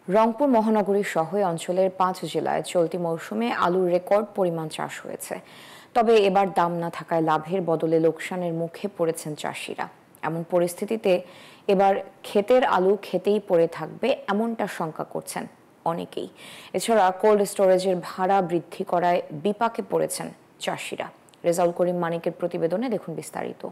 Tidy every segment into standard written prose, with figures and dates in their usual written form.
রংপুর মহানগরী সহ অঞ্চলের ৫ জেলায় চলতি মৌসুমে আলুর রেকর্ড পরিমাণ চাষ হয়েছে। তবে এবার দাম না থাকায় লাভের বদলে লোকসানের মুখে পড়েছেন চাষিরা। এমন পরিস্থিতিতে এবার ক্ষেতের আলু খেতেই পড়ে থাকবে এমনটা শঙ্কা করছেন অনেকেই। এছাড়া কোল্ড স্টোরেজের ভাড়া বৃদ্ধি করায় বিপাকে পড়েছেন চাষিরা। রেজাউল করিম মানিকের প্রতিবেদনে দেখুন বিস্তারিত।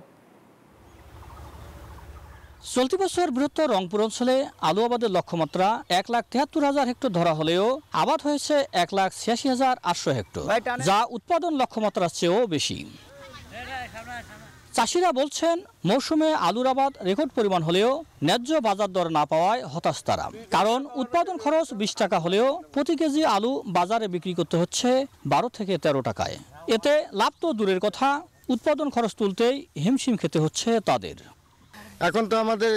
চলতি বছর বৃহত্তর রংপুর অঞ্চলে আলু আবাদের লক্ষ্যমাত্রা ১,৭৩,০০০ হেক্টর ধরা হলেও আবাদ হয়েছে ১,৮৬,৮০০ হেক্টর, যা উৎপাদন লক্ষ্যমাত্রার চেয়েও বেশি। চাষিরা বলছেন মৌসুমে আলুর আবাদ রেকর্ড পরিমাণ হলেও ন্যায্য বাজার দর না পাওয়ায় হতাশ তারা। কারণ উৎপাদন খরচ ২০ টাকা হলেও প্রতি কেজি আলু বাজারে বিক্রি করতে হচ্ছে ১২ থেকে ১৩ টাকায়। এতে লাভ তো দূরের কথা, উৎপাদন খরচ তুলতেই হিমশিম খেতে হচ্ছে তাদের। এখন তো আমাদের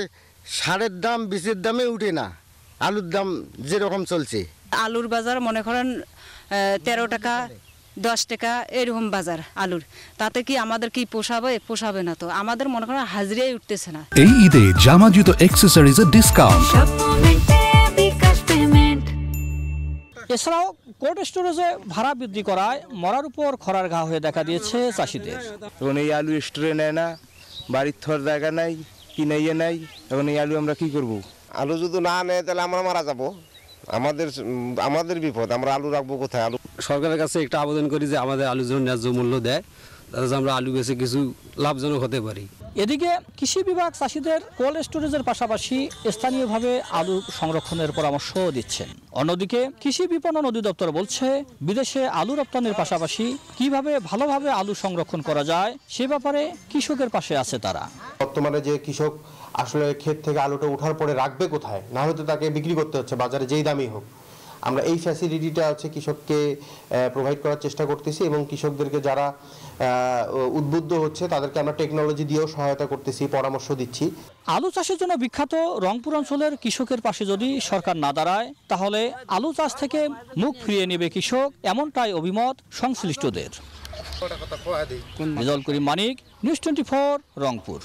সারের দাম বীজের দামে উঠে না, আলুর দাম যেরকম চলছে। আলুর বাজার মনে করেন ১৩ টাকা ১০ টাকা এরকম বাজার আলুর। তাতে কি আমাদের কি পোষাবে না, তো আমাদের মনে করেন হাজিরাই উঠতেছে না। এই ঈদে জামা জুতো অ্যাক্সেসরিজের ডিসকাউন্ট। এছাড়াও কোল্ড স্টোরেজে ভাড়া বৃদ্ধি করায় মরার উপর খরার ঘা হয়ে দেখা দিয়েছে চাষিদের। এখন এই আলু স্টোরে নেয় না, বাড়ির থর জায়গা নাই, কিনাইয়ে নাই, এখন এই আলু আমরা কি করব? আলু যদি না নেয় তাহলে আমরা মারা যাব, আমাদের বিপদ। আমরা আলু রাখবো কোথায়? আলু সরকারের কাছে একটা আবেদন করি যে আমাদের আলু যেন ন্যায্য মূল্য দেয়, তাতে আমরা আলু বেচে কিছু লাভজনক হতে পারি। এদিকে কৃষি বিভাগ চাষিদের কোল্ড স্টোরেজের পাশাপাশি স্থানীয়ভাবে আলু সংরক্ষণের পরামর্শ দিচ্ছেন। অন্যদিকে কৃষি বিপণন অধিদপ্তর বলছে বিদেশে আলু রপ্তানির পাশাপাশি কিভাবে ভালোভাবে আলু সংরক্ষণ করা যায় সে ব্যাপারে কৃষকের পাশে আছে তারা। বর্তমানে যে কৃষক আসলে ক্ষেত থেকে আলুটা ওঠার পরে রাখবে কোথায়, না হয়তো তাকে বিক্রি করতে হচ্ছে বাজারে যেই দামই হোক। আমরা এই ফ্যাসিলিটিটা হচ্ছে কৃষককে প্রোভাইড করার চেষ্টা করতেছি এবং কৃষকদেরকে যারা উদ্বুদ্ধ হচ্ছে তাদেরকে আমরা টেকনোলজি দিয়েও সহায়তা করতেছি, পরামর্শ দিচ্ছি। আলু চাষের জন্য বিখ্যাত রংপুর অঞ্চলের কৃষকের পাশে যদি সরকার না দাঁড়ায় তাহলে আলু চাষ থেকে মুখ ফিরিয়ে নেবে কৃষক, এমনটাই অভিমত সংশ্লিষ্টদের। রেজাউল করিম মানিক, নিউজ 24, রংপুর।